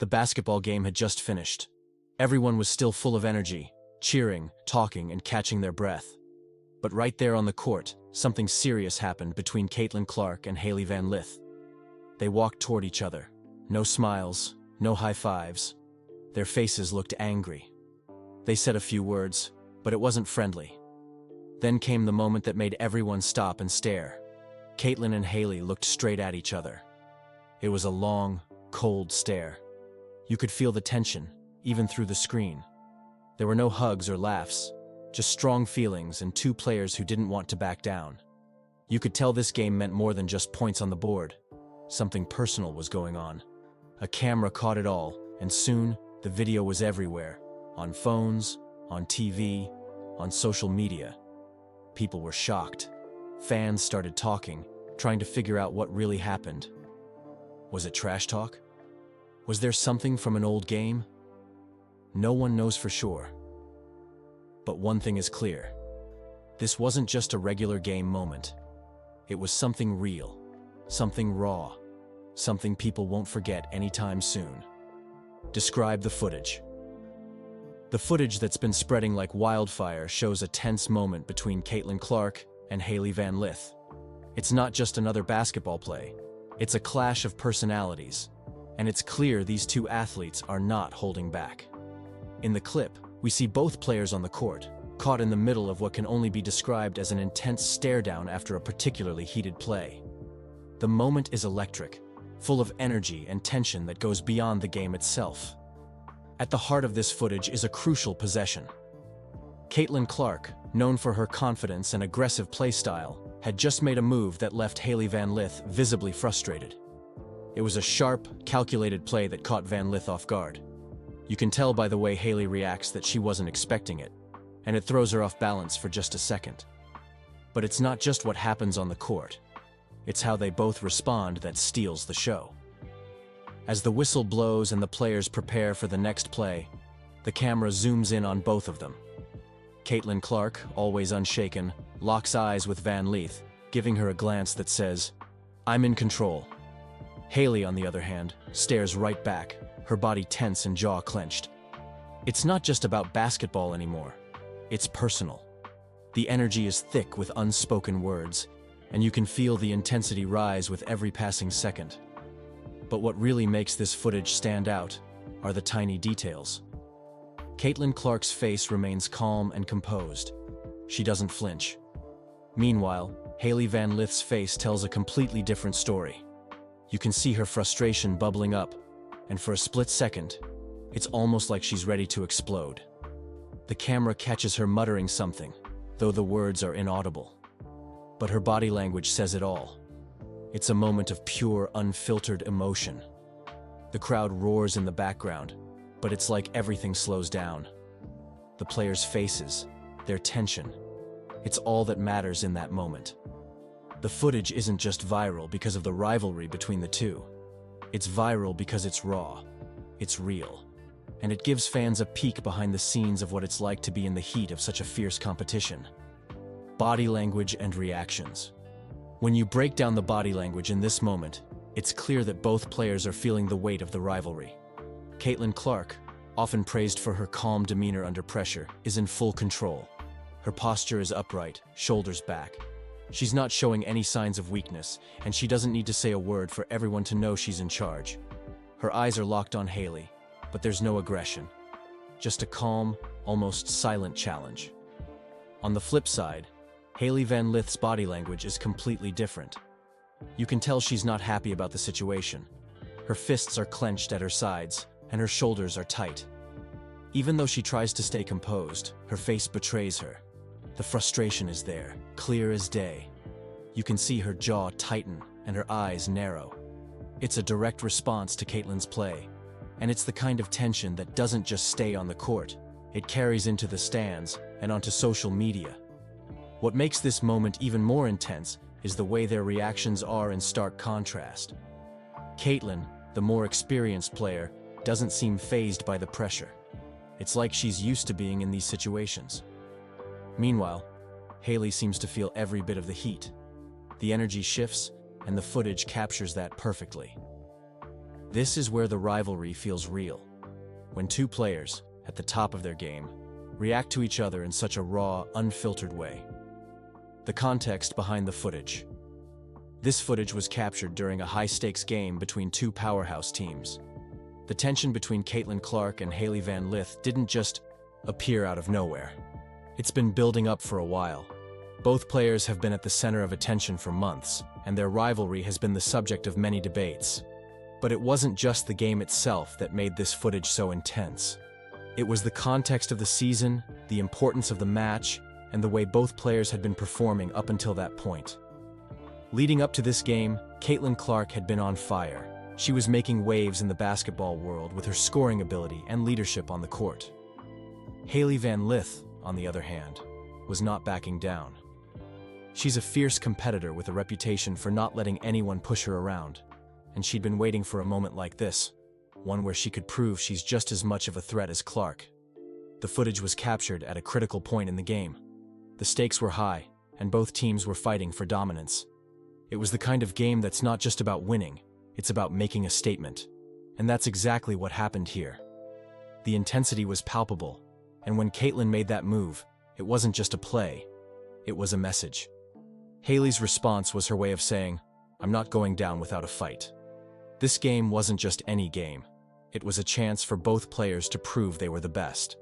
The basketball game had just finished. Everyone was still full of energy, cheering, talking, and catching their breath. But right there on the court, something serious happened between Caitlin Clark and Hailey Van Lith. They walked toward each other. No smiles, no high fives. Their faces looked angry. They said a few words, but it wasn't friendly. Then came the moment that made everyone stop and stare. Caitlin and Hailey looked straight at each other. It was a long, cold stare. You could feel the tension, even through the screen. There were no hugs or laughs, just strong feelings and two players who didn't want to back down. You could tell this game meant more than just points on the board. Something personal was going on. A camera caught it all, and soon, the video was everywhere. On phones, on TV, on social media. People were shocked. Fans started talking, trying to figure out what really happened. Was it trash talk? Was there something from an old game? No one knows for sure. But one thing is clear. This wasn't just a regular game moment. It was something real, something raw, something people won't forget anytime soon. Describe the footage. The footage that's been spreading like wildfire shows a tense moment between Caitlin Clark and Hailey Van Lith. It's not just another basketball play. It's a clash of personalities, and it's clear these two athletes are not holding back. In the clip, we see both players on the court, caught in the middle of what can only be described as an intense stare-down after a particularly heated play. The moment is electric, full of energy and tension that goes beyond the game itself. At the heart of this footage is a crucial possession. Caitlin Clark, known for her confidence and aggressive play style, had just made a move that left Hailey Van Lith visibly frustrated. It was a sharp, calculated play that caught Van Lith off guard. You can tell by the way Hailey reacts that she wasn't expecting it, and it throws her off balance for just a second. But it's not just what happens on the court. It's how they both respond that steals the show. As the whistle blows and the players prepare for the next play, the camera zooms in on both of them. Caitlin Clark, always unshaken, locks eyes with Van Lith, giving her a glance that says, "I'm in control." Hailey, on the other hand, stares right back, her body tense and jaw clenched. It's not just about basketball anymore. It's personal. The energy is thick with unspoken words, and you can feel the intensity rise with every passing second. But what really makes this footage stand out are the tiny details. Caitlin Clark's face remains calm and composed. She doesn't flinch. Meanwhile, Hailey Van Lith's face tells a completely different story. You can see her frustration bubbling up, and for a split second, it's almost like she's ready to explode. The camera catches her muttering something, though the words are inaudible. But her body language says it all. It's a moment of pure, unfiltered emotion. The crowd roars in the background, but it's like everything slows down. The players' faces, their tension, it's all that matters in that moment. The footage isn't just viral because of the rivalry between the two. It's viral because it's raw, it's real, and it gives fans a peek behind the scenes of what it's like to be in the heat of such a fierce competition. Body language and reactions. When you break down the body language in this moment, it's clear that both players are feeling the weight of the rivalry. Caitlin Clark, often praised for her calm demeanor under pressure, is in full control. Her posture is upright, shoulders back. She's not showing any signs of weakness, and she doesn't need to say a word for everyone to know she's in charge. Her eyes are locked on Hailey, but there's no aggression. Just a calm, almost silent challenge. On the flip side, Hailey Van Lith's body language is completely different. You can tell she's not happy about the situation. Her fists are clenched at her sides, and her shoulders are tight. Even though she tries to stay composed, her face betrays her. The frustration is there, clear as day. You can see her jaw tighten and her eyes narrow. It's a direct response to Caitlin's play, and it's the kind of tension that doesn't just stay on the court. It carries into the stands and onto social media. What makes this moment even more intense is the way their reactions are in stark contrast. Caitlin, the more experienced player, doesn't seem fazed by the pressure. It's like she's used to being in these situations. Meanwhile, Hailey seems to feel every bit of the heat. The energy shifts, and the footage captures that perfectly. This is where the rivalry feels real. When two players, at the top of their game, react to each other in such a raw, unfiltered way. The context behind the footage. This footage was captured during a high-stakes game between two powerhouse teams. The tension between Caitlin Clark and Hailey Van Lith didn't just appear out of nowhere. It's been building up for a while. Both players have been at the center of attention for months, and their rivalry has been the subject of many debates. But it wasn't just the game itself that made this footage so intense. It was the context of the season, the importance of the match, and the way both players had been performing up until that point. Leading up to this game, Caitlin Clark had been on fire. She was making waves in the basketball world with her scoring ability and leadership on the court. Hailey Van Lith, on the other hand, was not backing down. She's a fierce competitor with a reputation for not letting anyone push her around, and she'd been waiting for a moment like this, one where she could prove she's just as much of a threat as Clark. The footage was captured at a critical point in the game. The stakes were high, and both teams were fighting for dominance. It was the kind of game that's not just about winning, it's about making a statement. And that's exactly what happened here. The intensity was palpable, and when Caitlin made that move, it wasn't just a play, it was a message. Hailey's response was her way of saying, "I'm not going down without a fight." This game wasn't just any game. It was a chance for both players to prove they were the best.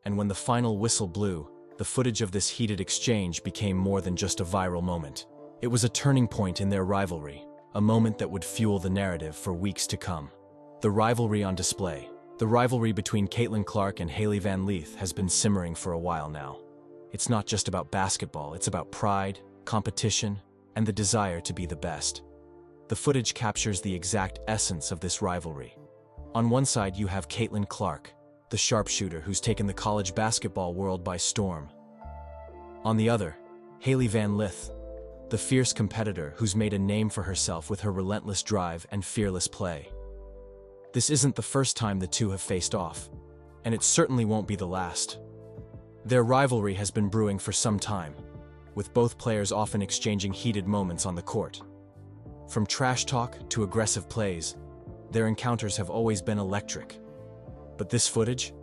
And when the final whistle blew, the footage of this heated exchange became more than just a viral moment. It was a turning point in their rivalry, a moment that would fuel the narrative for weeks to come. The rivalry on display. The rivalry between Caitlin Clark and Hailey Van Lith has been simmering for a while now. It's not just about basketball, it's about pride, competition, and the desire to be the best. The footage captures the exact essence of this rivalry. On one side you have Caitlin Clark, the sharpshooter who's taken the college basketball world by storm. On the other, Hailey Van Lith, the fierce competitor who's made a name for herself with her relentless drive and fearless play. This isn't the first time the two have faced off, and it certainly won't be the last. Their rivalry has been brewing for some time, with both players often exchanging heated moments on the court. From trash talk to aggressive plays, their encounters have always been electric. But this footage?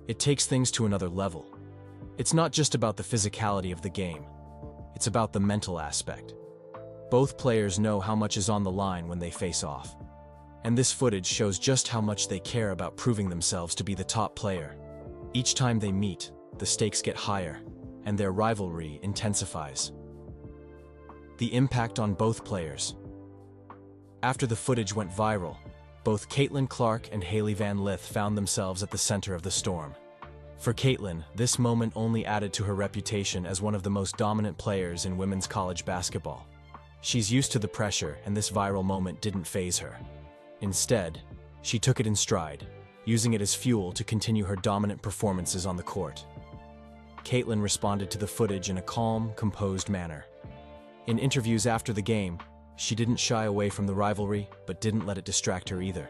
It takes things to another level. It's not just about the physicality of the game. It's about the mental aspect. Both players know how much is on the line when they face off. And this footage shows just how much they care about proving themselves to be the top player. Each time they meet, the stakes get higher, and their rivalry intensifies. The impact on both players. After the footage went viral, both Caitlin Clark and Hailey Van Lith found themselves at the center of the storm. For Caitlin, this moment only added to her reputation as one of the most dominant players in women's college basketball. She's used to the pressure, and this viral moment didn't faze her. Instead, she took it in stride, using it as fuel to continue her dominant performances on the court. Caitlin responded to the footage in a calm, composed manner. In interviews after the game, she didn't shy away from the rivalry, but didn't let it distract her either.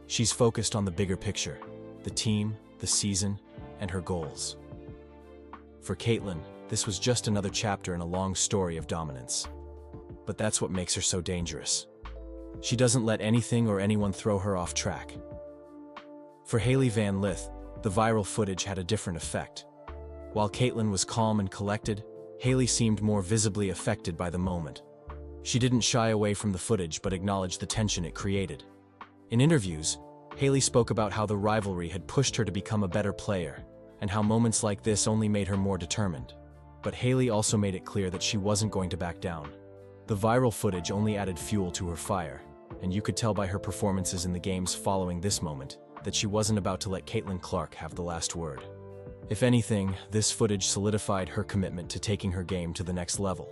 She's focused on the bigger picture, the team, the season, and her goals. For Caitlin, this was just another chapter in a long story of dominance. But that's what makes her so dangerous. She doesn't let anything or anyone throw her off track. For Hailey Van Lith, the viral footage had a different effect. While Caitlin was calm and collected, Hailey seemed more visibly affected by the moment. She didn't shy away from the footage but acknowledged the tension it created. In interviews, Hailey spoke about how the rivalry had pushed her to become a better player, and how moments like this only made her more determined. But Hailey also made it clear that she wasn't going to back down. The viral footage only added fuel to her fire, and you could tell by her performances in the games following this moment that she wasn't about to let Caitlin Clark have the last word. If anything, this footage solidified her commitment to taking her game to the next level.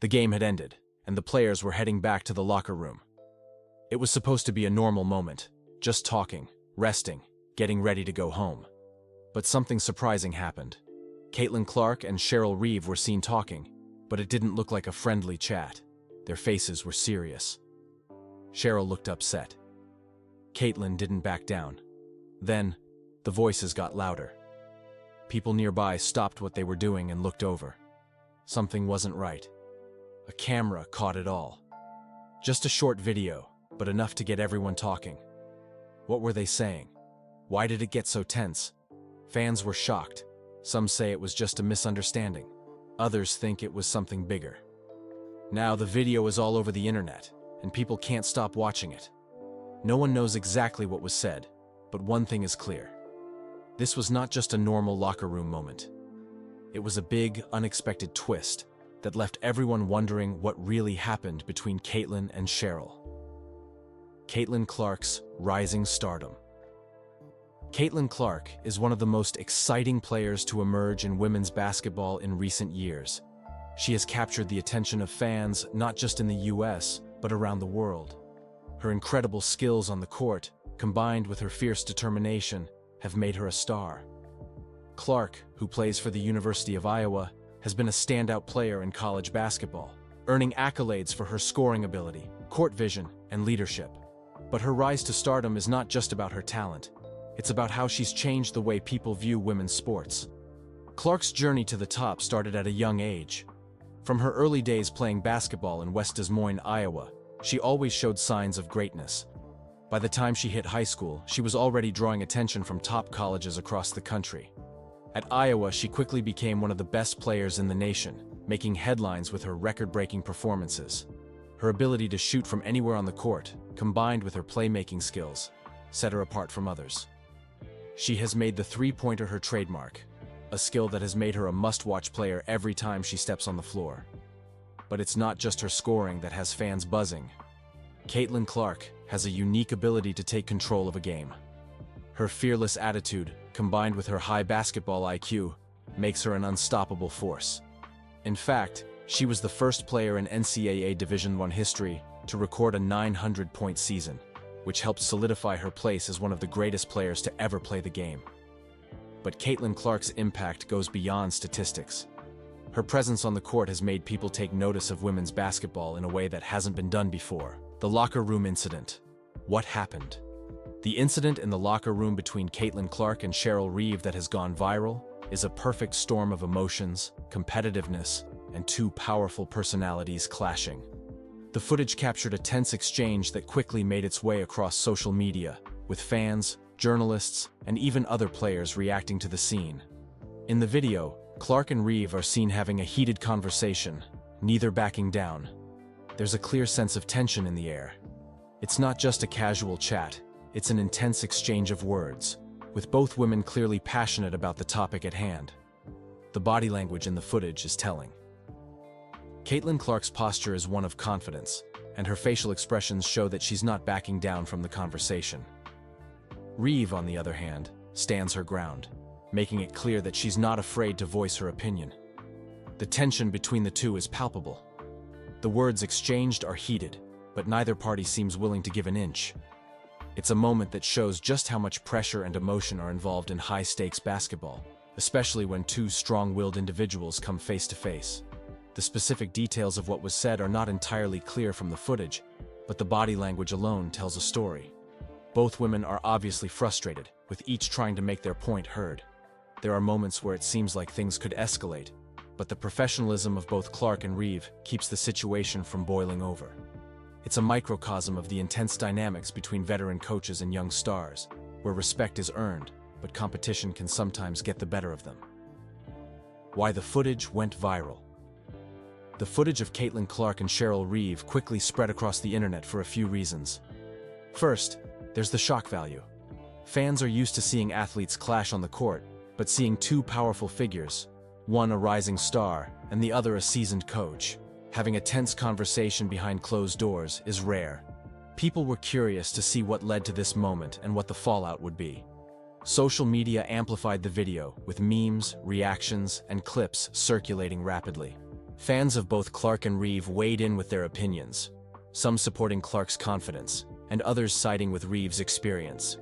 The game had ended, and the players were heading back to the locker room. It was supposed to be a normal moment, just talking, resting, getting ready to go home. But something surprising happened. Caitlin Clark and Cheryl Reeve were seen talking, but it didn't look like a friendly chat. Their faces were serious. Cheryl looked upset. Caitlin didn't back down. Then, The voices got louder. People nearby stopped what they were doing and looked over. Something wasn't right. A camera caught it all. Just a short video, but enough to get everyone talking. What were they saying? Why did it get so tense? Fans were shocked. Some say it was just a misunderstanding. Others think it was something bigger. Now the video is all over the internet, and people can't stop watching it. No one knows exactly what was said, but one thing is clear. This was not just a normal locker room moment. It was a big, unexpected twist that left everyone wondering what really happened between Caitlin and Cheryl. Caitlin Clark's rising stardom. Caitlin Clark is one of the most exciting players to emerge in women's basketball in recent years. She has captured the attention of fans not just in the US, but around the world. Her incredible skills on the court, combined with her fierce determination, have made her a star. Clark, who plays for the University of Iowa, has been a standout player in college basketball, earning accolades for her scoring ability, court vision, and leadership. But her rise to stardom is not just about her talent. It's about how she's changed the way people view women's sports. Clark's journey to the top started at a young age. From her early days playing basketball in West Des Moines, Iowa, she always showed signs of greatness. By the time she hit high school, she was already drawing attention from top colleges across the country. At Iowa, she quickly became one of the best players in the nation, making headlines with her record-breaking performances. Her ability to shoot from anywhere on the court, combined with her playmaking skills, set her apart from others. She has made the three-pointer her trademark, a skill that has made her a must-watch player every time she steps on the floor. But it's not just her scoring that has fans buzzing. Caitlin Clark has a unique ability to take control of a game. Her fearless attitude, combined with her high basketball IQ, makes her an unstoppable force. In fact, she was the first player in NCAA Division I history to record a 900-point season, which helped solidify her place as one of the greatest players to ever play the game. But Caitlin Clark's impact goes beyond statistics. Her presence on the court has made people take notice of women's basketball in a way that hasn't been done before. The locker room incident. What happened? The incident in the locker room between Caitlin Clark and Cheryl Reeve that has gone viral is a perfect storm of emotions, competitiveness, and two powerful personalities clashing. The footage captured a tense exchange that quickly made its way across social media, with fans, journalists, and even other players reacting to the scene. In the video, Clark and Reeve are seen having a heated conversation, neither backing down. There's a clear sense of tension in the air. It's not just a casual chat, it's an intense exchange of words, with both women clearly passionate about the topic at hand. The body language in the footage is telling. Caitlin Clark's posture is one of confidence, and her facial expressions show that she's not backing down from the conversation. Reeve, on the other hand, stands her ground, making it clear that she's not afraid to voice her opinion. The tension between the two is palpable. The words exchanged are heated, but neither party seems willing to give an inch. It's a moment that shows just how much pressure and emotion are involved in high-stakes basketball, especially when two strong-willed individuals come face to face. The specific details of what was said are not entirely clear from the footage, but the body language alone tells a story. Both women are obviously frustrated, with each trying to make their point heard. There are moments where it seems like things could escalate, but the professionalism of both Clark and Reeve keeps the situation from boiling over. It's a microcosm of the intense dynamics between veteran coaches and young stars, where respect is earned, but competition can sometimes get the better of them. Why the footage went viral. The footage of Caitlin Clark and Cheryl Reeve quickly spread across the internet for a few reasons. First, there's the shock value. Fans are used to seeing athletes clash on the court, but seeing two powerful figures, one a rising star and the other a seasoned coach, having a tense conversation behind closed doors is rare. People were curious to see what led to this moment and what the fallout would be. Social media amplified the video, with memes, reactions, and clips circulating rapidly. Fans of both Clark and Reeve weighed in with their opinions, some supporting Clark's confidence, and others siding with Reeve's experience.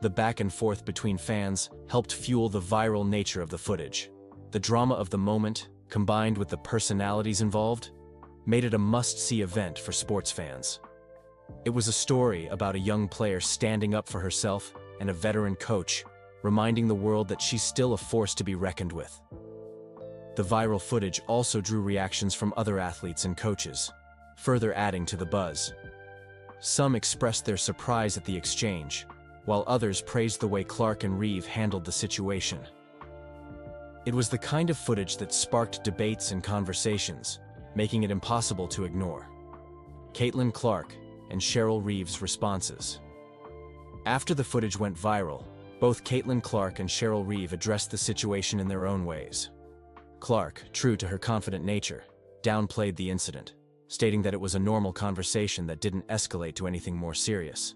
The back and forth between fans helped fuel the viral nature of the footage. The drama of the moment, combined with the personalities involved, made it a must-see event for sports fans. It was a story about a young player standing up for herself and a veteran coach reminding the world that she's still a force to be reckoned with. The viral footage also drew reactions from other athletes and coaches, further adding to the buzz. Some expressed their surprise at the exchange, while others praised the way Clark and Reeve handled the situation. It was the kind of footage that sparked debates and conversations, making it impossible to ignore. Caitlin Clark and Cheryl Reeve's responses. After the footage went viral, both Caitlin Clark and Cheryl Reeve addressed the situation in their own ways. Clark, true to her confident nature, downplayed the incident, stating that it was a normal conversation that didn't escalate to anything more serious.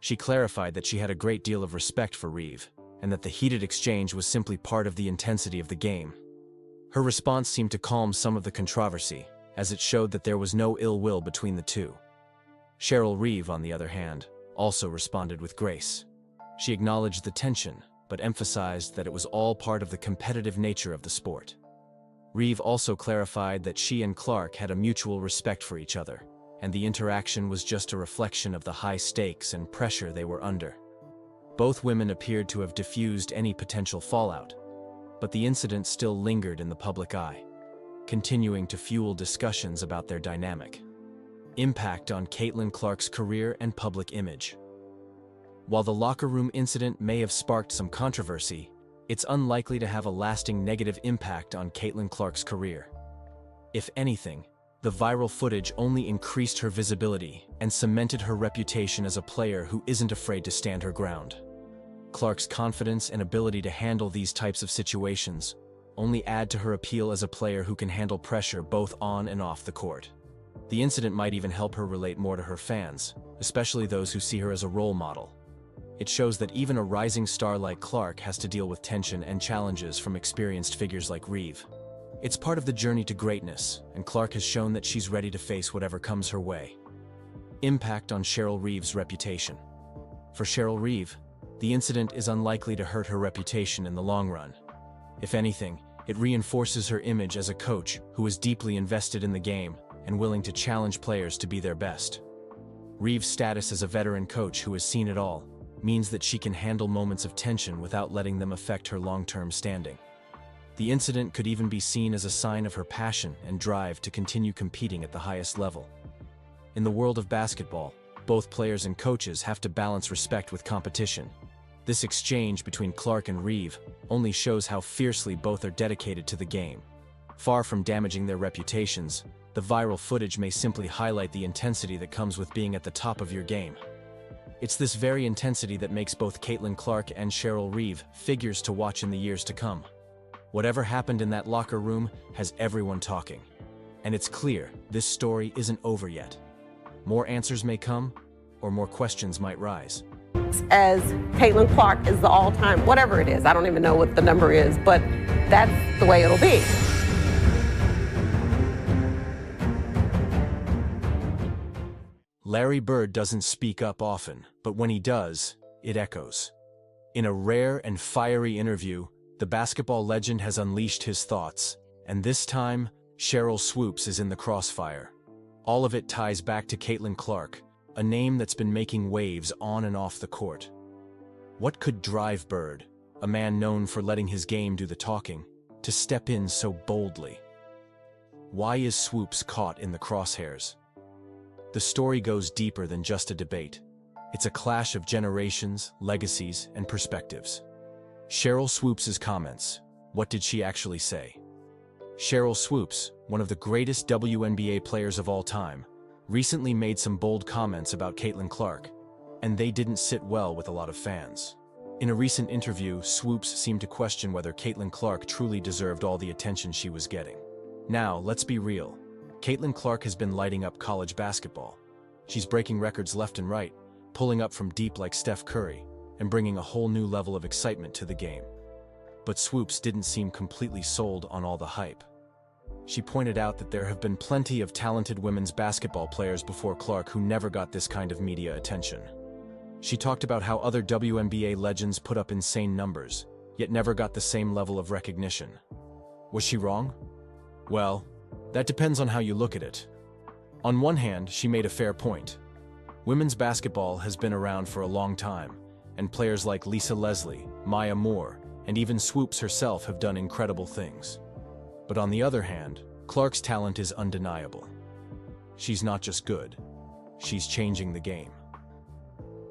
She clarified that she had a great deal of respect for Reeve, and that the heated exchange was simply part of the intensity of the game. Her response seemed to calm some of the controversy, as it showed that there was no ill will between the two. Cheryl Reeve, on the other hand, also responded with grace. She acknowledged the tension, but emphasized that it was all part of the competitive nature of the sport. Reeve also clarified that she and Clark had a mutual respect for each other, and the interaction was just a reflection of the high stakes and pressure they were under. Both women appeared to have diffused any potential fallout, but the incident still lingered in the public eye, continuing to fuel discussions about their dynamic. Impact on Caitlin Clark's career and public image. While the locker room incident may have sparked some controversy, it's unlikely to have a lasting negative impact on Caitlin Clark's career. If anything, the viral footage only increased her visibility and cemented her reputation as a player who isn't afraid to stand her ground. Clark's confidence and ability to handle these types of situations only add to her appeal as a player who can handle pressure both on and off the court. The incident might even help her relate more to her fans, especially those who see her as a role model. It shows that even a rising star like Clark has to deal with tension and challenges from experienced figures like Reeve. It's part of the journey to greatness, and Clark has shown that she's ready to face whatever comes her way. Impact on Cheryl Reeve's reputation. For Cheryl Reeve, the incident is unlikely to hurt her reputation in the long run. If anything, it reinforces her image as a coach who is deeply invested in the game and willing to challenge players to be their best. Reeve's status as a veteran coach who has seen it all means that she can handle moments of tension without letting them affect her long-term standing. The incident could even be seen as a sign of her passion and drive to continue competing at the highest level. In the world of basketball, both players and coaches have to balance respect with competition. This exchange between Clark and Reeve only shows how fiercely both are dedicated to the game. Far from damaging their reputations, the viral footage may simply highlight the intensity that comes with being at the top of your game. It's this very intensity that makes both Caitlin Clark and Cheryl Reeve figures to watch in the years to come. Whatever happened in that locker room has everyone talking. And it's clear this story isn't over yet. More answers may come, or more questions might rise. As Caitlin Clark is the all-time, whatever it is, I don't even know what the number is, but that's the way it'll be. Larry Bird doesn't speak up often, but when he does, it echoes. In a rare and fiery interview, the basketball legend has unleashed his thoughts, and this time, Cheryl Swoops is in the crossfire. All of it ties back to Caitlin Clark, a name that's been making waves on and off the court. What could drive Bird, a man known for letting his game do the talking, to step in so boldly? Why is Swoops caught in the crosshairs? The story goes deeper than just a debate. It's a clash of generations, legacies, and perspectives. Cheryl Swoops' comments. What did she actually say? Cheryl Swoops, one of the greatest WNBA players of all time, recently made some bold comments about Caitlin Clark, and they didn't sit well with a lot of fans. In a recent interview, Swoops seemed to question whether Caitlin Clark truly deserved all the attention she was getting. Now, let's be real. Caitlin Clark has been lighting up college basketball. She's breaking records left and right, pulling up from deep like Steph Curry, and bringing a whole new level of excitement to the game. But Swoops didn't seem completely sold on all the hype. She pointed out that there have been plenty of talented women's basketball players before Clark who never got this kind of media attention. She talked about how other WNBA legends put up insane numbers, yet never got the same level of recognition. Was she wrong? Well, that depends on how you look at it. On one hand, she made a fair point. Women's basketball has been around for a long time, and players like Lisa Leslie, Maya Moore, and even Swoops herself have done incredible things. But on the other hand, Clark's talent is undeniable. She's not just good, she's changing the game.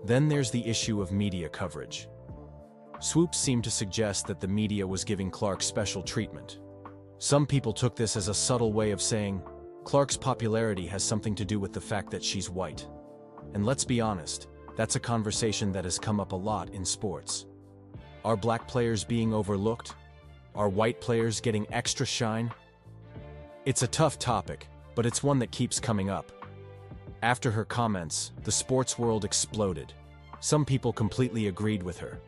Then there's the issue of media coverage. Swoops seemed to suggest that the media was giving Clark special treatment. Some people took this as a subtle way of saying, Clark's popularity has something to do with the fact that she's white. And let's be honest, that's a conversation that has come up a lot in sports. Are black players being overlooked? Are white players getting extra shine? It's a tough topic, but it's one that keeps coming up. After her comments, the sports world exploded. Some people completely agreed with her.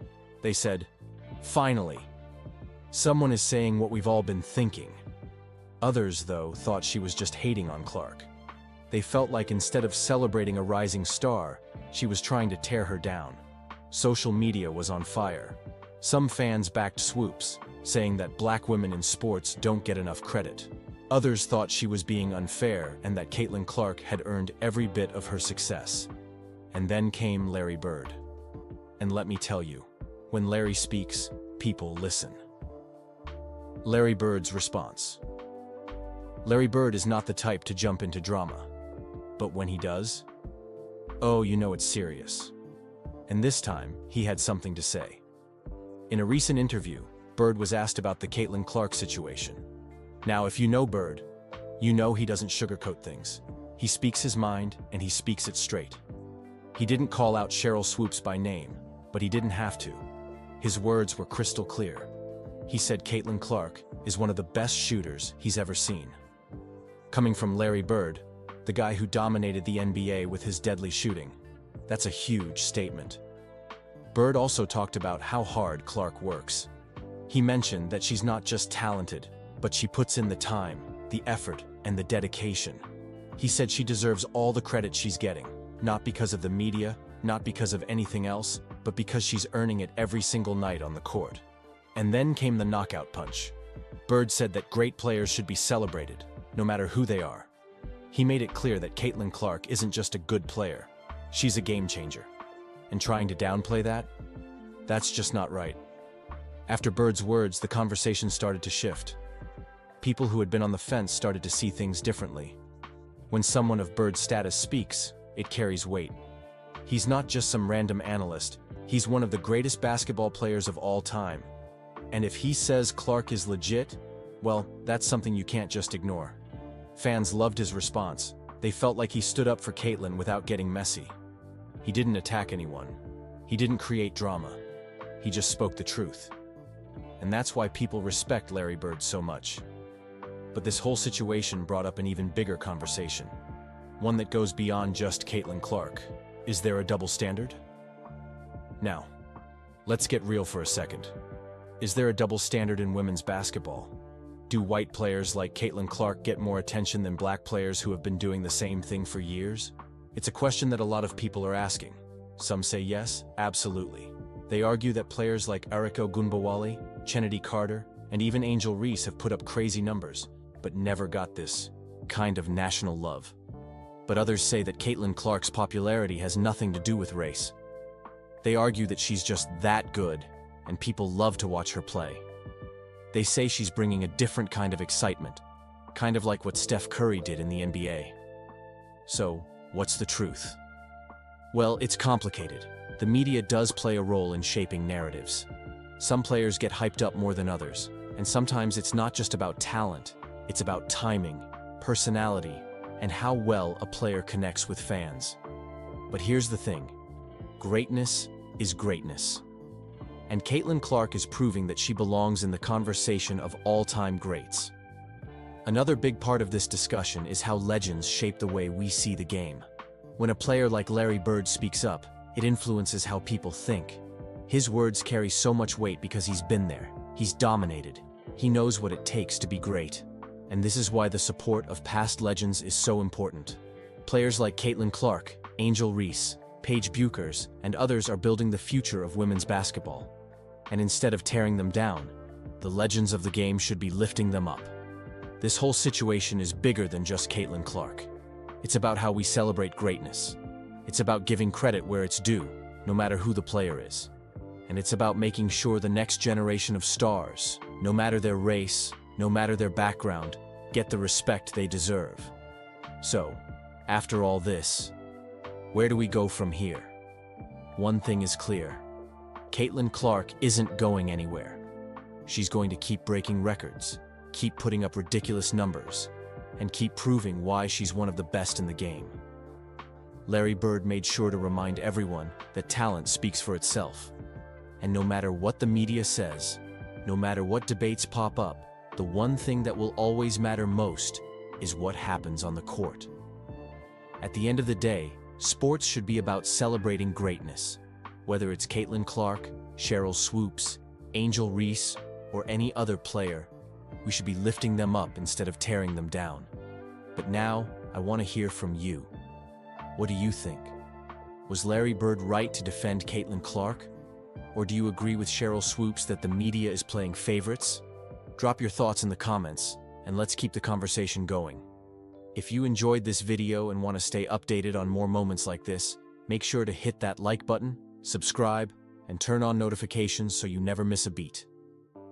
They said, "Finally, someone is saying what we've all been thinking." Others, though, thought she was just hating on Clark. They felt like instead of celebrating a rising star, she was trying to tear her down. Social media was on fire. Some fans backed Swoops, saying that black women in sports don't get enough credit. Others thought she was being unfair and that Caitlin Clark had earned every bit of her success. And then came Larry Bird. And let me tell you, when Larry speaks, people listen. Larry Bird's response. Larry Bird is not the type to jump into drama. But when he does, oh, you know it's serious. And this time, he had something to say. In a recent interview, Bird was asked about the Caitlin Clark situation. Now, if you know Bird, you know he doesn't sugarcoat things. He speaks his mind, and he speaks it straight. He didn't call out Cheryl Swoops by name, but he didn't have to. His words were crystal clear. He said Caitlin Clark is one of the best shooters he's ever seen. Coming from Larry Bird, the guy who dominated the NBA with his deadly shooting, that's a huge statement. Bird also talked about how hard Clark works. He mentioned that she's not just talented, but she puts in the time, the effort, and the dedication. He said she deserves all the credit she's getting, not because of the media, not because of anything else, but because she's earning it every single night on the court. And then came the knockout punch. Bird said that great players should be celebrated, no matter who they are. He made it clear that Caitlin Clark isn't just a good player, she's a game changer. And trying to downplay that? That's just not right. After Bird's words, the conversation started to shift. People who had been on the fence started to see things differently. When someone of Bird's status speaks, it carries weight. He's not just some random analyst, he's one of the greatest basketball players of all time. And if he says Clark is legit, well, that's something you can't just ignore. Fans loved his response. They felt like he stood up for Caitlin without getting messy. He didn't attack anyone. He didn't create drama. He just spoke the truth. And that's why people respect Larry Bird so much. But this whole situation brought up an even bigger conversation. One that goes beyond just Caitlin Clark. Is there a double standard? Now, let's get real for a second. Is there a double standard in women's basketball? Do white players like Caitlin Clark get more attention than black players who have been doing the same thing for years? It's a question that a lot of people are asking. Some say yes, absolutely. They argue that players like Erica Ogunbowale, Chennedy Carter, and even Angel Reese have put up crazy numbers, but never got this kind of national love. But others say that Caitlin Clark's popularity has nothing to do with race. They argue that she's just that good, and people love to watch her play. They say she's bringing a different kind of excitement, kind of like what Steph Curry did in the NBA. So, what's the truth? Well, it's complicated. The media does play a role in shaping narratives. Some players get hyped up more than others, and sometimes it's not just about talent, it's about timing, personality, and how well a player connects with fans. But here's the thing. Greatness is greatness. And Caitlin Clark is proving that she belongs in the conversation of all-time greats. Another big part of this discussion is how legends shape the way we see the game. When a player like Larry Bird speaks up, it influences how people think. His words carry so much weight because he's been there, he's dominated, he knows what it takes to be great. And this is why the support of past legends is so important. Players like Caitlin Clark, Angel Reese, Paige Buchers, and others are building the future of women's basketball. And instead of tearing them down, the legends of the game should be lifting them up. This whole situation is bigger than just Caitlin Clark. It's about how we celebrate greatness. It's about giving credit where it's due, no matter who the player is. And it's about making sure the next generation of stars, no matter their race, no matter their background, get the respect they deserve. So, after all this, where do we go from here? One thing is clear. Caitlin Clark isn't going anywhere. She's going to keep breaking records, keep putting up ridiculous numbers, and keep proving why she's one of the best in the game. Larry Bird made sure to remind everyone that talent speaks for itself. And no matter what the media says, no matter what debates pop up, the one thing that will always matter most is what happens on the court. At the end of the day, sports should be about celebrating greatness. Whether it's Caitlin Clark, Cheryl Swoops, Angel Reese, or any other player, we should be lifting them up instead of tearing them down. But now, I want to hear from you. What do you think? Was Larry Bird right to defend Caitlin Clark? Or do you agree with Cheryl Swoops that the media is playing favorites? Drop your thoughts in the comments, and let's keep the conversation going. If you enjoyed this video and want to stay updated on more moments like this, make sure to hit that like button, subscribe, and turn on notifications so you never miss a beat.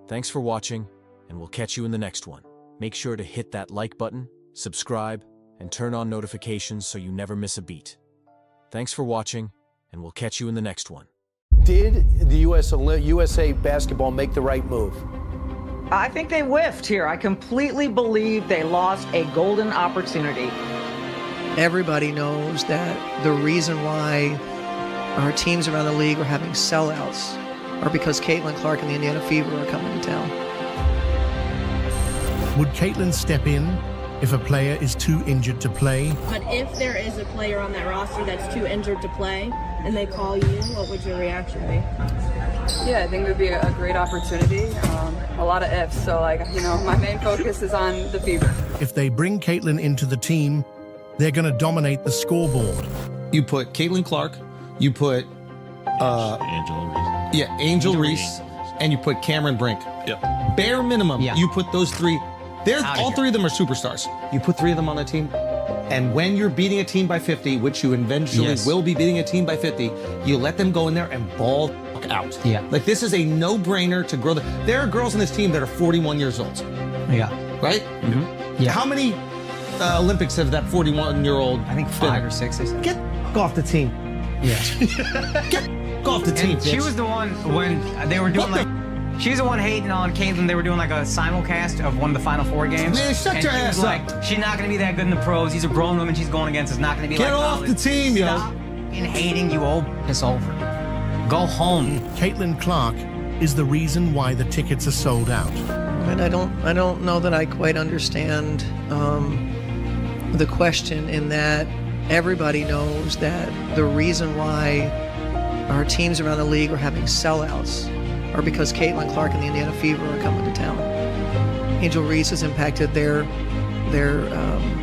Thanks for watching, and we'll catch you in the next one. Make sure to hit that like button, subscribe, and turn on notifications so you never miss a beat. Thanks for watching, and we'll catch you in the next one. Did the USA basketball make the right move? I think they whiffed here. I completely believe they lost a golden opportunity. Everybody knows that the reason why our teams around the league are having sellouts are because Caitlin Clark and the Indiana Fever are coming to town. Would Caitlin step in if a player is too injured to play? But if there is a player on that roster that's too injured to play and they call you, what would your reaction be? Yeah, I think it would be a great opportunity. A lot of ifs, so my main focus is on the Fever. If they bring Caitlin into the team, they're going to dominate the scoreboard. You put Caitlin Clark, you put Angel Reese, and you put Cameron Brink. Yep. Bare minimum, you put those three. All three of them are superstars. You put three of them on the team, and when you're beating a team by 50, which you eventually will be beating a team by 50, you let them go in there and ball the fuck out. Yeah. Like, this is a no-brainer to grow. There are girls on this team that are 41 years old. Yeah. Right? Mm-hmm. Yeah. How many Olympics have that 41-year-old? I think 5 or 6. Get off the team. Yeah. Get off the team. She was the one when they were doing she's the one hating on Caitlin. They were doing like a simulcast of one of the Final Four games. Man, shut your ass up. She's not going to be that good in the pros. These are grown women she's going against. It's not going to be Get off the team, yo. Stop in hating, you old piss over. Go home. Caitlin Clark is the reason why the tickets are sold out. And I don't know that I quite understand the question, in that everybody knows that the reason why our teams around the league are having sellouts are because Caitlin Clark and the Indiana Fever are coming to town. Angel Reese has impacted their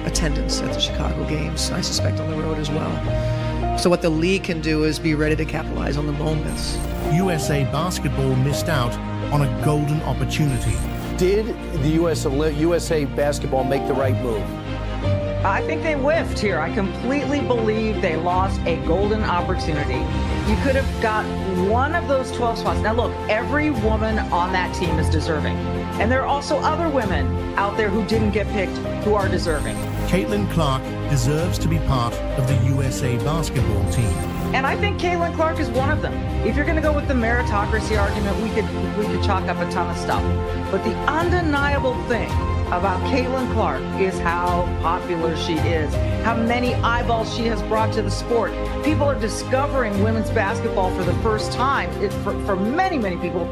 attendance at the Chicago games, I suspect on the road as well. So what the league can do is be ready to capitalize on the moments. USA basketball missed out on a golden opportunity. Did the USA basketball make the right move? I think they whiffed here. I completely believe they lost a golden opportunity. You could have got one of those 12 spots. Now look, every woman on that team is deserving. And there are also other women out there who didn't get picked who are deserving. Caitlin Clark deserves to be part of the USA basketball team. And I think Caitlin Clark is one of them. If you're going to go with the meritocracy argument, we could chalk up a ton of stuff. But the undeniable thing about Caitlin Clark is how popular she is, how many eyeballs she has brought to the sport. People are discovering women's basketball for the first time. For many, many people,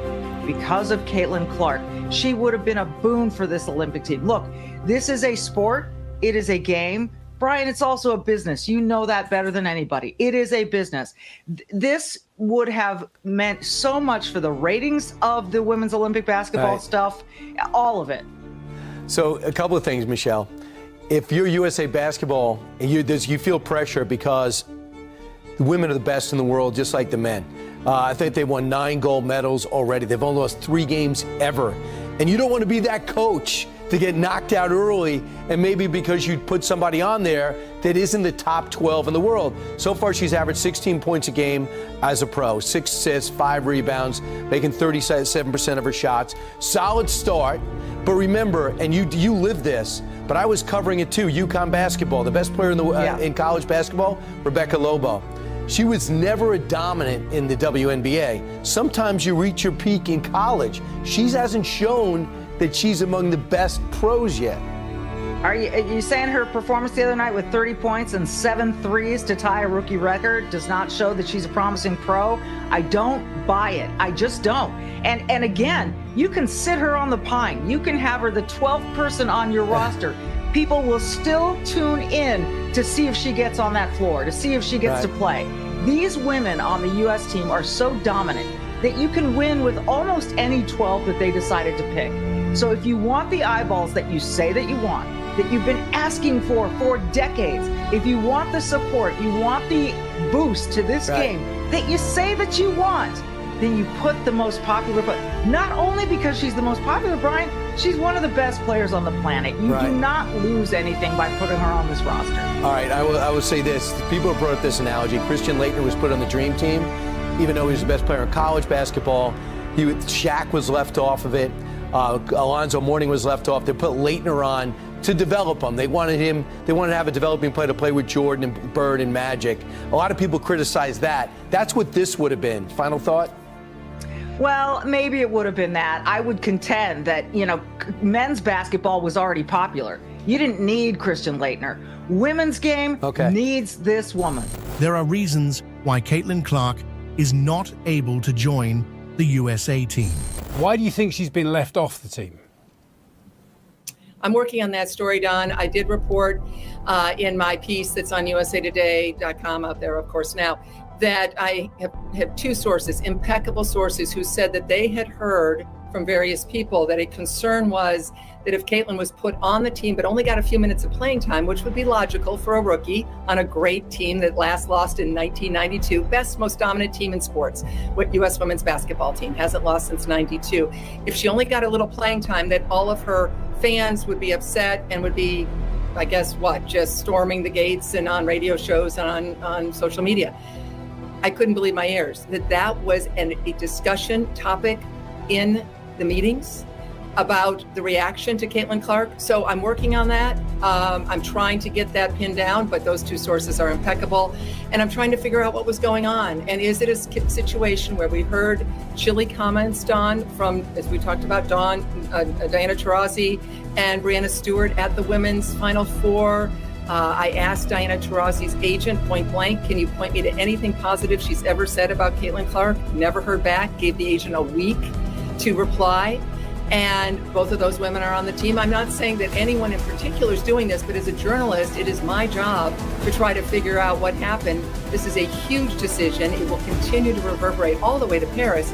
because of Caitlin Clark. She would have been a boon for this Olympic team. Look, this is a sport. It is a game. Brian, it's also a business. You know that better than anybody. It is a business. This would have meant so much for the ratings of the women's Olympic basketball stuff, all of it. So a couple of things, Michelle. If you're USA basketball and you feel pressure because the women are the best in the world, just like the men. I think they won 9 gold medals already. They've only lost 3 games ever And you don't want to be that coach to get knocked out early, and maybe because you put somebody on there that isn't the top 12 in the world. So far, she's averaged 16 points a game as a pro, 6 assists, 5 rebounds, making 37% of her shots. Solid start, but remember, and you live this, but I was covering it too, UConn basketball, the best player in college basketball, Rebecca Lobo. She was never a dominant in the WNBA. Sometimes you reach your peak in college. She hasn't shown that she's among the best pros yet. Are you saying her performance the other night with 30 points and 7 threes to tie a rookie record does not show that she's a promising pro? I don't buy it. I just don't. And again, you can sit her on the pine. You can have her the 12th person on your roster. People will still tune in to see if she gets on that floor, to see if she gets to play. These women on the U.S. team are so dominant that you can win with almost any 12 that they decided to pick. So if you want the eyeballs that you say that you want, that you've been asking for decades, if you want the support, you want the boost to this game that you say that you want, then you put the most popular, but not only because she's the most popular, Brian, she's one of the best players on the planet. You do not lose anything by putting her on this roster. All right, I will say this. People have brought up this analogy. Christian Laettner was put on the dream team, even though he was the best player in college basketball. Shaq was left off of it. Alonzo Mourning was left off. They put Laettner on to develop him. They wanted to have a developing player to play with Jordan and Bird and Magic. A lot of people criticize that. That's what this would have been. Final thought? Well, maybe it would have been that. I would contend that, men's basketball was already popular. You didn't need Christian Laettner. Women's game needs this woman. There are reasons why Caitlin Clark is not able to join the USA team. Why do you think she's been left off the team? I'm working on that story, Don. I did report in my piece that's on usatoday.com out there, of course, now, that I have 2 sources, impeccable sources, who said that they had heard from various people that a concern was that if Caitlin was put on the team but only got a few minutes of playing time, which would be logical for a rookie on a great team that last lost in 1992, best, most dominant team in sports, what U.S. women's basketball team hasn't lost since 92. If she only got a little playing time, that all of her fans would be upset and would be, I guess, just storming the gates and on radio shows and on social media. I couldn't believe my ears that was a discussion topic in the meetings about the reaction to Caitlin Clark. So I'm working on that. I'm trying to get that pinned down, but those 2 sources are impeccable. And I'm trying to figure out what was going on. And is it a situation where we heard chilly comments, Dawn, from, as we talked about, Diana Taurasi and Breanna Stewart at the women's Final Four? I asked Diana Taurasi's agent point blank, can you point me to anything positive she's ever said about Caitlin Clark? Never heard back, gave the agent a week to reply. And both of those women are on the team. I'm not saying that anyone in particular is doing this, but as a journalist, it is my job to try to figure out what happened. This is a huge decision. It will continue to reverberate all the way to Paris.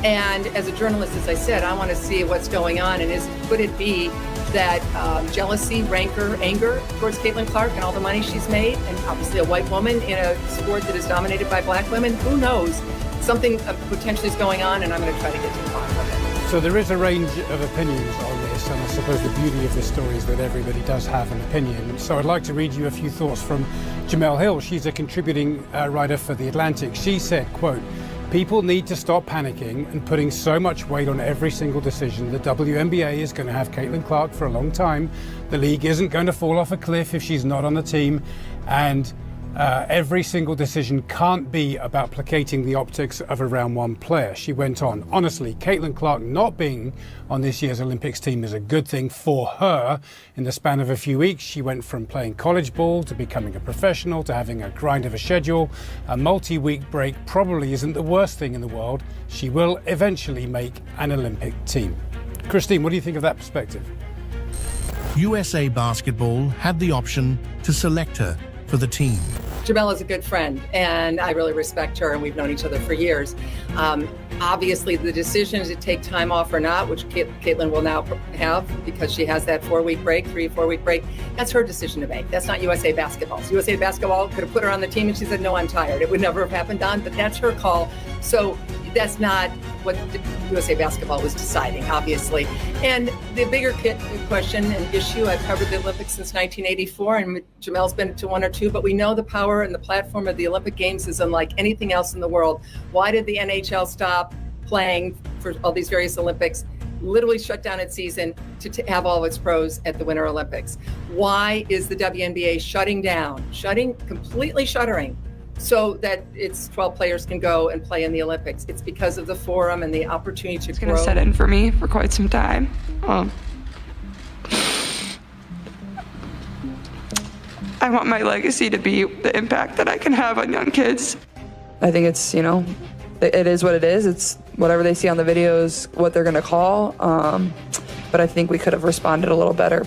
And as a journalist, as I said, I want to see what's going on. And could it be that jealousy, rancor, anger towards Caitlin Clark and all the money she's made, and obviously a white woman in a sport that is dominated by black women? Who knows? Something potentially is going on, and I'm going to try to get to the bottom of it. So there is a range of opinions on this, and I suppose the beauty of this story is that everybody does have an opinion. So I'd like to read you a few thoughts from Jamel Hill. She's a contributing writer for The Atlantic. She said, quote, "People need to stop panicking and putting so much weight on every single decision. The WNBA is going to have Caitlin Clark for a long time. The league isn't going to fall off a cliff if she's not on the team. And every single decision can't be about placating the optics of a round 1 player." She went on, "Honestly, Caitlin Clark not being on this year's Olympics team is a good thing for her. In the span of a few weeks, she went from playing college ball to becoming a professional to having a grind of a schedule. A multi-week break probably isn't the worst thing in the world. She will eventually make an Olympic team." Christine, what do you think of that perspective? USA Basketball had the option to select her for the team. Jamel is a good friend, and I really respect her, and we've known each other for years. Obviously, the decision to take time off or not, which Caitlin will now have because she has that 4-week break, 3-4-week break, that's her decision to make. That's not USA Basketball. So USA Basketball could have put her on the team, and she said, "No, I'm tired." It would never have happened, Don, but that's her call. So that's not what USA Basketball was deciding, obviously. And the bigger question and issue, I've covered the Olympics since 1984, and Jamel's been to one or two, but we know the power and the platform of the Olympic Games is unlike anything else in the world. Why did the NHL stop playing for all these various Olympics? Literally shut down its season to have all of its pros at the Winter Olympics. Why is the WNBA completely shuttering, so that its 12 players can go and play in the Olympics? It's because of the forum and the opportunity to grow. It's going to set in for me for quite some time. I want my legacy to be the impact that I can have on young kids. I think it's, it is what it is. It's whatever they see on the videos, what they're going to call. But I think we could have responded a little better.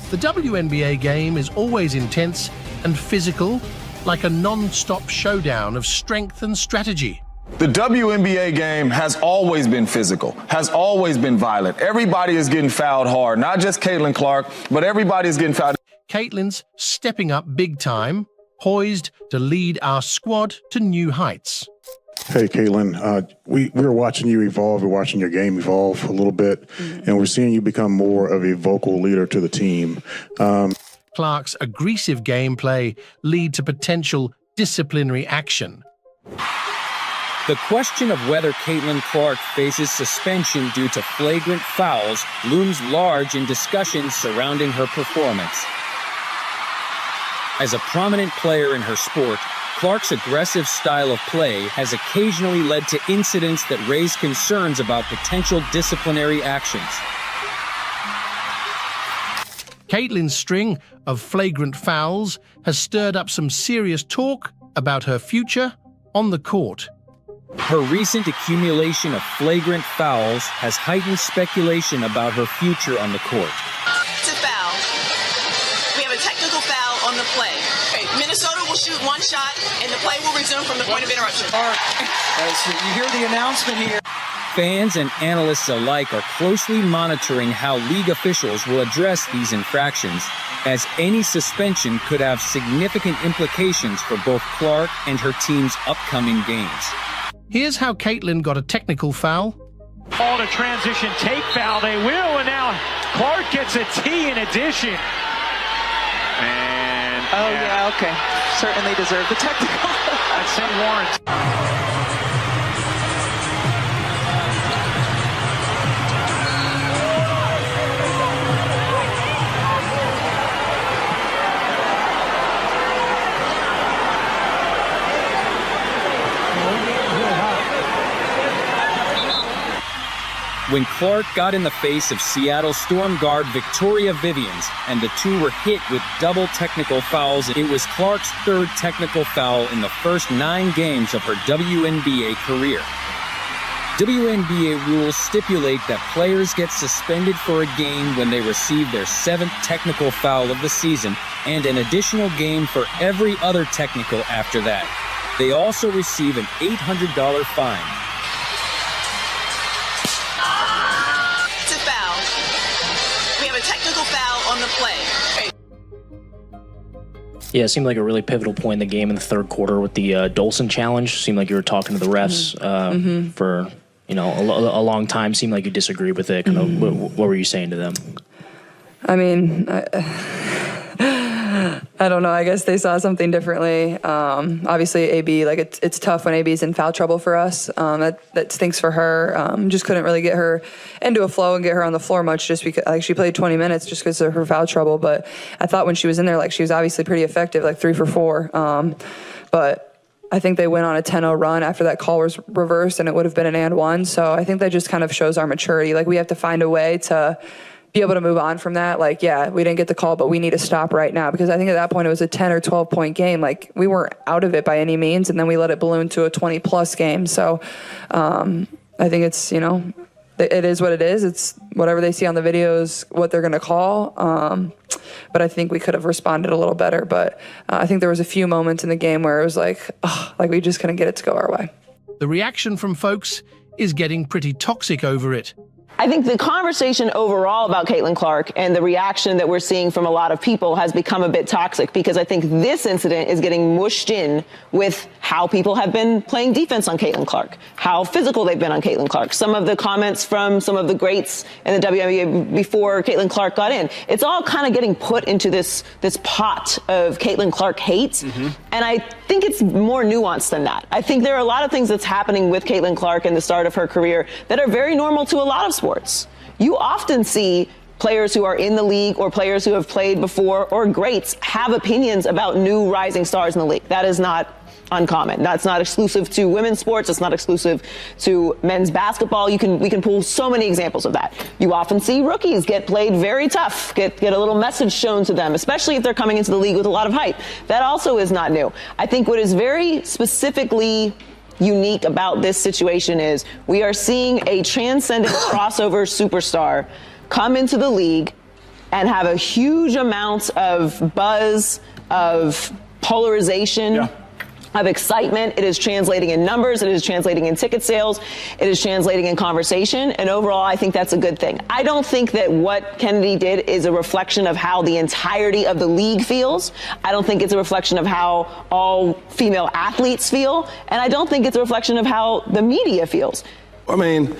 The WNBA game is always intense and physical, like a non-stop showdown of strength and strategy. The WNBA game has always been physical, has always been violent. Everybody is getting fouled hard, not just Caitlin Clark, but everybody is getting fouled. Caitlin's stepping up big time, poised to lead our squad to new heights. Hey, Caitlin, we were watching you evolve. We're watching your game evolve a little bit, and we're seeing you become more of a vocal leader to the team. Clark's aggressive gameplay lead to potential disciplinary action. The question of whether Caitlin Clark faces suspension due to flagrant fouls looms large in discussions surrounding her performance. As a prominent player in her sport, Clark's aggressive style of play has occasionally led to incidents that raise concerns about potential disciplinary actions. Caitlin's string of flagrant fouls has stirred up some serious talk about her future on the court. Her recent accumulation of flagrant fouls has heightened speculation about her future on the court. It's a foul. We have a technical foul on the play. Okay, Minnesota will shoot one shot, and the play will resume from the point of interruption. As you hear the announcement here. Fans and analysts alike are closely monitoring how league officials will address these infractions, as any suspension could have significant implications for both Clark and her team's upcoming games. Here's how Caitlin got a technical foul. Called a transition take foul. They will, and now Clark gets a T in addition. And yeah, okay. Certainly deserved the technical. I'd say warrant. When Clark got in the face of Seattle Storm guard Victoria Vivians and the two were hit with double technical fouls, it was Clark's third technical foul in the first 9 games of her WNBA career. WNBA rules stipulate that players get suspended for a game when they receive their 7th technical foul of the season and an additional game for every other technical after that. They also receive an $800 fine. Technical foul on the play. Yeah, it seemed like a really pivotal point in the game in the third quarter with the Dolson challenge. Seemed like you were talking to the refs for a long time. Seemed like you disagreed with it. What were you saying to them? I mean, I don't know. I guess they saw something differently. Obviously, AB, it's tough when AB's in foul trouble for us. That stinks for her. Just couldn't really get her into a flow and get her on the floor much, just because she played 20 minutes just because of her foul trouble. But I thought when she was in there, she was obviously pretty effective, 3 for 4. But I think they went on a 10-0 run after that call was reversed, and it would have been an and one. So I think that just kind of shows our maturity. We have to find a way to be able to move on from that. Yeah, we didn't get the call, but we need to stop right now, because I think at that point it was a 10 or 12 point game. We weren't out of it by any means, and then we let it balloon to a 20 plus game. So I think it's, it is what it is. It's whatever they see on the videos, what they're going to call. But I think we could have responded a little better. But I think there was a few moments in the game where it was we just couldn't get it to go our way. The reaction from folks is getting pretty toxic over it. I think the conversation overall about Caitlin Clark and the reaction that we're seeing from a lot of people has become a bit toxic, because I think this incident is getting mushed in with how people have been playing defense on Caitlin Clark, how physical they've been on Caitlin Clark, some of the comments from some of the greats in the WNBA before Caitlin Clark got in. It's all kind of getting put into this pot of Caitlin Clark hate. And I think it's more nuanced than that. I think there are a lot of things that's happening with Caitlin Clark in the start of her career that are very normal to a lot of sports. You often see players who are in the league or players who have played before or greats have opinions about new rising stars in the league. That is not uncommon. That's not exclusive to women's sports. It's not exclusive to men's basketball. We can pull so many examples of that. You often see rookies get played very tough, get a little message shown to them, especially if they're coming into the league with a lot of hype. That also is not new. I think what is very specifically unique about this situation is we are seeing a transcendent crossover superstar come into the league and have a huge amount of buzz, of polarization, of excitement. It is translating in numbers. It is translating in ticket sales. It is translating in conversation. And overall, I think that's a good thing. I don't think that what Kennedy did is a reflection of how the entirety of the league feels. I don't think it's a reflection of how all female athletes feel. And I don't think it's a reflection of how the media feels. I mean,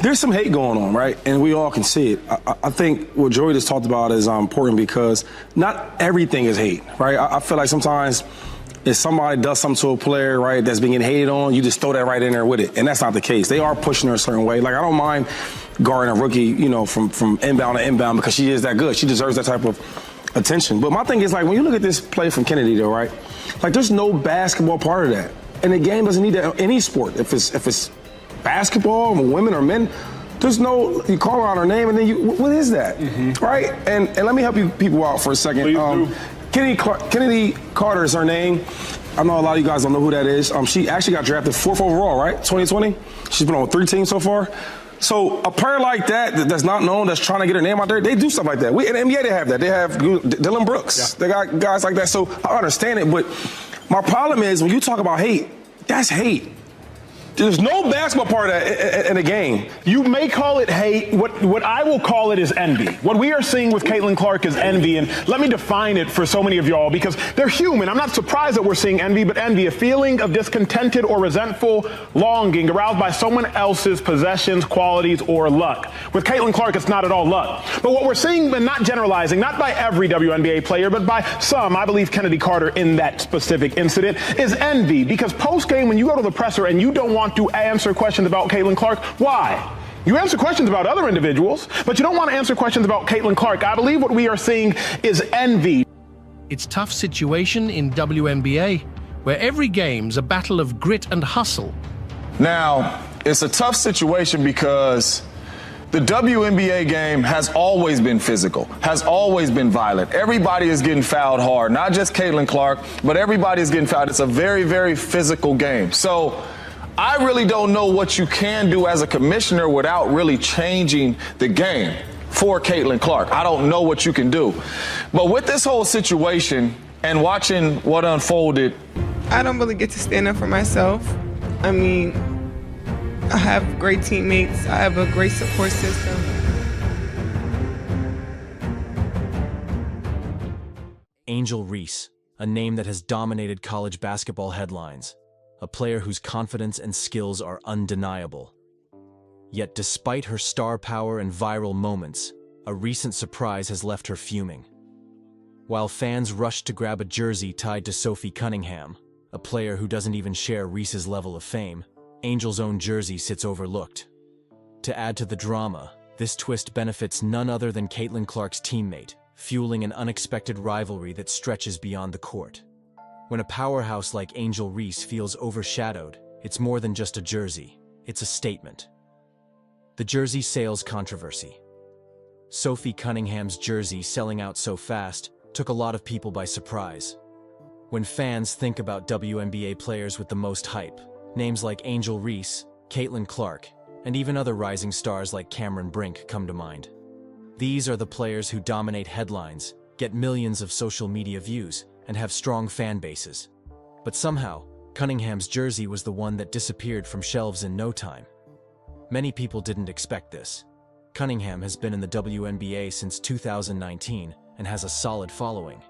there's some hate going on, right? And we all can see it. I think what Joey just talked about is important, because not everything is hate, right? I feel like sometimes if somebody does something to a player, right, that's being hated on, you just throw that right in there with it. And that's not the case. They are pushing her a certain way. Like, I don't mind guarding a rookie, you know, from inbound to inbound, because she is that good. She deserves that type of attention. But my thing is, like, when you look at this play from Kennedy, though, right, like, there's no basketball part of that. And the game doesn't need that in any sport. If it's basketball, women or men, there's no, you call out her name and then what is that, right? And let me help you people out for a second. Please do. Kennedy Carter is her name. I know a lot of you guys don't know who that is. She actually got drafted 4th overall, right? 2020. She's been on 3 teams so far. So a player like that's not known, that's trying to get her name out there, they do stuff like that. In the NBA, they have that. They have Dylan Brooks. They got guys like that. So I understand it. But my problem is, when you talk about hate, that's hate. There's no basketball part of that in a game. You may call it hate. What I will call it is envy. What we are seeing with Caitlin Clark is envy, and let me define it for so many of y'all, because they're human. I'm not surprised that we're seeing envy, but envy, a feeling of discontented or resentful longing aroused by someone else's possessions, qualities, or luck. With Caitlin Clark, it's not at all luck. But what we're seeing, and not generalizing, not by every WNBA player, but by some, I believe Kennedy Carter in that specific incident, is envy. Because post-game, when you go to the presser and you don't want to answer questions about Caitlin Clark, why? You answer questions about other individuals, but you don't want to answer questions about Caitlin Clark. I believe what we are seeing is envy. It's a tough situation in WNBA, where every game's a battle of grit and hustle. Now, it's a tough situation because the WNBA game has always been physical, has always been violent. Everybody is getting fouled hard, not just Caitlin Clark, but everybody is getting fouled. It's a very, very physical game. So I really don't know what you can do as a commissioner without really changing the game for Caitlin Clark. I don't know what you can do. But with this whole situation and watching what unfolded, I don't really get to stand up for myself. I mean, I have great teammates. I have a great support system. Angel Reese, a name that has dominated college basketball headlines. A player whose confidence and skills are undeniable. Yet despite her star power and viral moments, a recent surprise has left her fuming. While fans rushed to grab a jersey tied to Sophie Cunningham, a player who doesn't even share Reese's level of fame, Angel's own jersey sits overlooked. To add to the drama, this twist benefits none other than Caitlin Clark's teammate, fueling an unexpected rivalry that stretches beyond the court. When a powerhouse like Angel Reese feels overshadowed, it's more than just a jersey, it's a statement. The jersey sales controversy. Sophie Cunningham's jersey selling out so fast took a lot of people by surprise. When fans think about WNBA players with the most hype, names like Angel Reese, Caitlin Clark, and even other rising stars like Cameron Brink come to mind. These are the players who dominate headlines, get millions of social media views, and have strong fan bases. But somehow, Cunningham's jersey was the one that disappeared from shelves in no time. Many people didn't expect this. Cunningham has been in the WNBA since 2019 and has a solid following,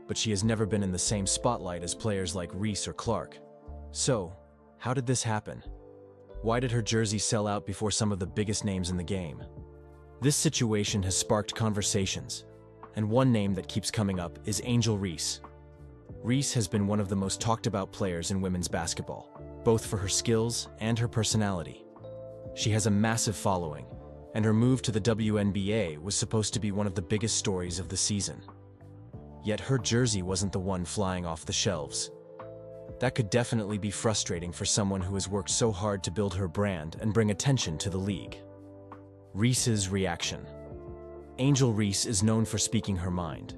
but she has never been in the same spotlight as players like Reese or Clark. So, how did this happen? Why did her jersey sell out before some of the biggest names in the game? This situation has sparked conversations, and one name that keeps coming up is Angel Reese. Reese has been one of the most talked about players in women's basketball, both for her skills and her personality. She has a massive following, and her move to the WNBA was supposed to be one of the biggest stories of the season. Yet her jersey wasn't the one flying off the shelves. That could definitely be frustrating for someone who has worked so hard to build her brand and bring attention to the league. Reese's reaction. Angel Reese is known for speaking her mind.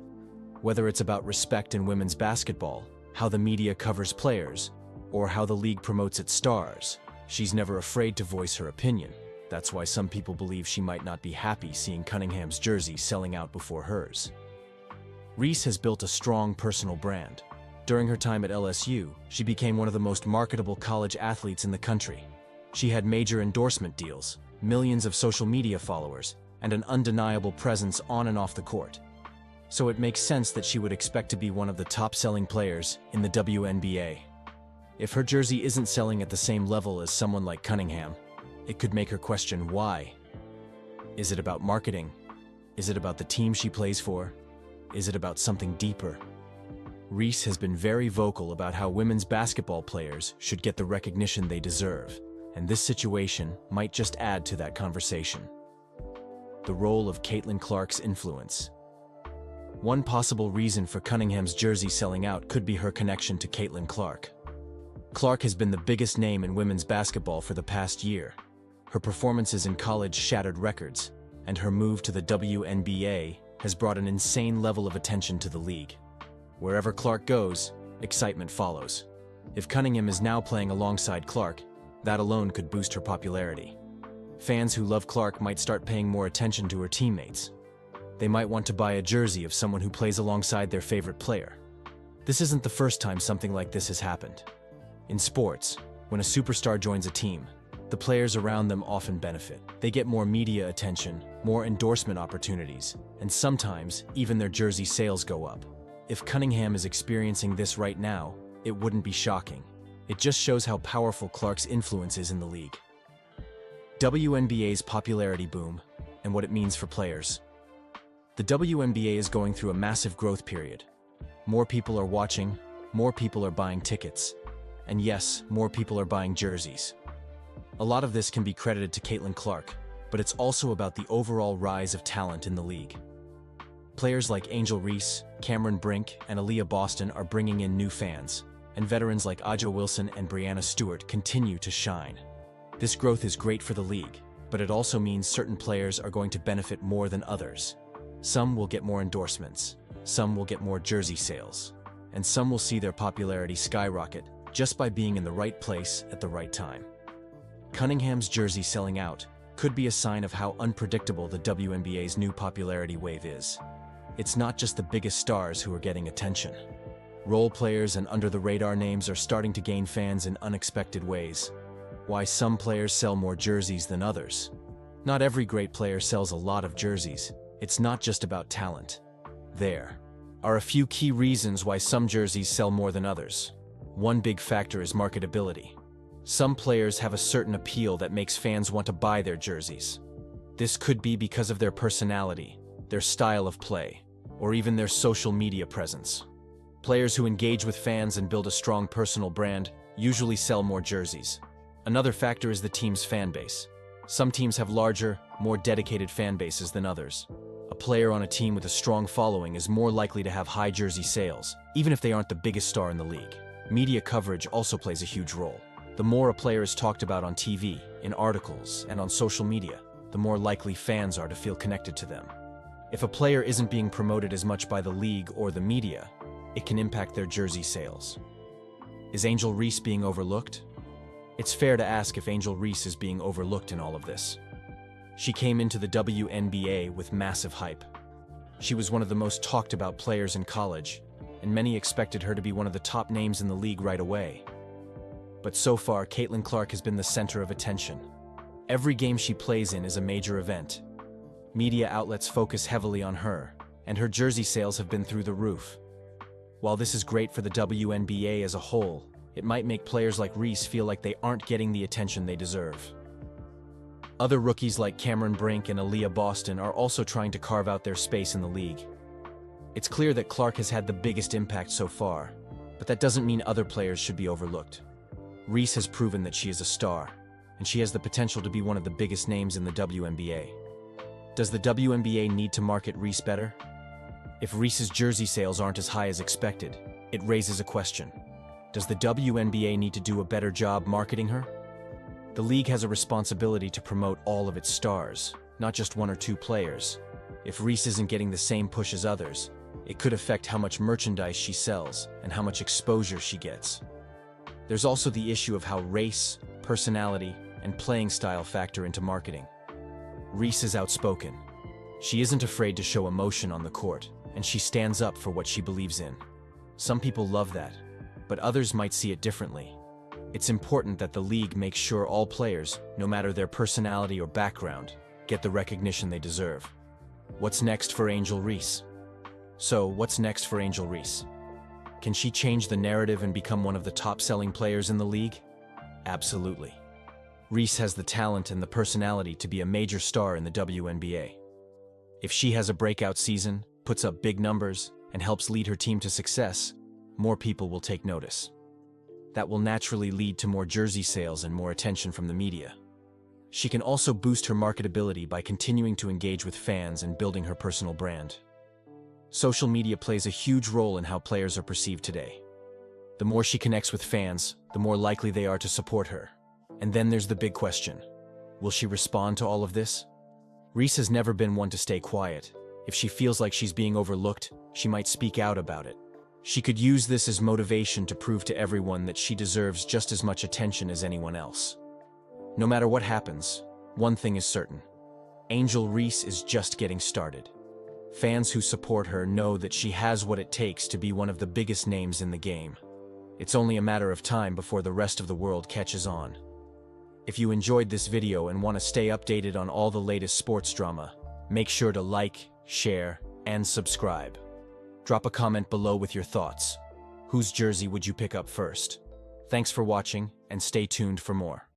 Whether it's about respect in women's basketball, how the media covers players, or how the league promotes its stars, she's never afraid to voice her opinion. That's why some people believe she might not be happy seeing Cunningham's jersey selling out before hers. Reese has built a strong personal brand. During her time at LSU, she became one of the most marketable college athletes in the country. She had major endorsement deals, millions of social media followers, and an undeniable presence on and off the court. So it makes sense that she would expect to be one of the top-selling players in the WNBA. If her jersey isn't selling at the same level as someone like Cunningham, it could make her question why. Is it about marketing? Is it about the team she plays for? Is it about something deeper? Reese has been very vocal about how women's basketball players should get the recognition they deserve, and this situation might just add to that conversation. The role of Caitlin Clark's influence. One possible reason for Cunningham's jersey selling out could be her connection to Caitlin Clark. Clark has been the biggest name in women's basketball for the past year. Her performances in college shattered records, and her move to the WNBA has brought an insane level of attention to the league. Wherever Clark goes, excitement follows. If Cunningham is now playing alongside Clark, that alone could boost her popularity. Fans who love Clark might start paying more attention to her teammates. They might want to buy a jersey of someone who plays alongside their favorite player. This isn't the first time something like this has happened. In sports, when a superstar joins a team, the players around them often benefit. They get more media attention, more endorsement opportunities, and sometimes even their jersey sales go up. If Cunningham is experiencing this right now, it wouldn't be shocking. It just shows how powerful Clark's influence is in the league. WNBA's popularity boom and what it means for players. The WNBA is going through a massive growth period. More people are watching, more people are buying tickets, and yes, more people are buying jerseys. A lot of this can be credited to Caitlin Clark, but it's also about the overall rise of talent in the league. Players like Angel Reese, Cameron Brink, and Aaliyah Boston are bringing in new fans, and veterans like Aja Wilson and Brianna Stewart continue to shine. This growth is great for the league, but it also means certain players are going to benefit more than others. Some will get more endorsements, some will get more jersey sales, and some will see their popularity skyrocket just by being in the right place at the right time. Cunningham's jersey selling out could be a sign of how unpredictable the WNBA's new popularity wave is. It's not just the biggest stars who are getting attention. Role players and under-the-radar names are starting to gain fans in unexpected ways. Why some players sell more jerseys than others. Not every great player sells a lot of jerseys. It's not just about talent. There are a few key reasons why some jerseys sell more than others. One big factor is marketability. Some players have a certain appeal that makes fans want to buy their jerseys. This could be because of their personality, their style of play, or even their social media presence. Players who engage with fans and build a strong personal brand usually sell more jerseys. Another factor is the team's fan base. Some teams have larger, more dedicated fan bases than others. A player on a team with a strong following is more likely to have high jersey sales, even if they aren't the biggest star in the league. Media coverage also plays a huge role. The more a player is talked about on TV, in articles, and on social media, the more likely fans are to feel connected to them. If a player isn't being promoted as much by the league or the media, it can impact their jersey sales. Is Angel Reese being overlooked? It's fair to ask if Angel Reese is being overlooked in all of this. She came into the WNBA with massive hype. She was one of the most talked about players in college, and many expected her to be one of the top names in the league right away. But so far, Caitlin Clark has been the center of attention. Every game she plays in is a major event. Media outlets focus heavily on her, and her jersey sales have been through the roof. While this is great for the WNBA as a whole, it might make players like Reese feel like they aren't getting the attention they deserve. Other rookies like Cameron Brink and Aaliyah Boston are also trying to carve out their space in the league. It's clear that Clark has had the biggest impact so far, but that doesn't mean other players should be overlooked. Reese has proven that she is a star, and she has the potential to be one of the biggest names in the WNBA. Does the WNBA need to market Reese better? If Reese's jersey sales aren't as high as expected, it raises a question. Does the WNBA need to do a better job marketing her? The league has a responsibility to promote all of its stars, not just one or two players. If Reese isn't getting the same push as others, it could affect how much merchandise she sells and how much exposure she gets. There's also the issue of how race, personality, and playing style factor into marketing. Reese is outspoken. She isn't afraid to show emotion on the court, and she stands up for what she believes in. Some people love that, but others might see it differently. It's important that the league makes sure all players, no matter their personality or background, get the recognition they deserve. What's next for Angel Reese? So, what's next for Angel Reese? Can she change the narrative and become one of the top-selling players in the league? Absolutely. Reese has the talent and the personality to be a major star in the WNBA. If she has a breakout season, puts up big numbers, and helps lead her team to success, more people will take notice. That will naturally lead to more jersey sales and more attention from the media. She can also boost her marketability by continuing to engage with fans and building her personal brand. Social media plays a huge role in how players are perceived today. The more she connects with fans, the more likely they are to support her. And then there's the big question. Will she respond to all of this? Reese has never been one to stay quiet. If she feels like she's being overlooked, she might speak out about it. She could use this as motivation to prove to everyone that she deserves just as much attention as anyone else. No matter what happens, one thing is certain. Angel Reese is just getting started. Fans who support her know that she has what it takes to be one of the biggest names in the game. It's only a matter of time before the rest of the world catches on. If you enjoyed this video and want to stay updated on all the latest sports drama, make sure to like, share, and subscribe. Drop a comment below with your thoughts. Whose jersey would you pick up first? Thanks for watching, and stay tuned for more.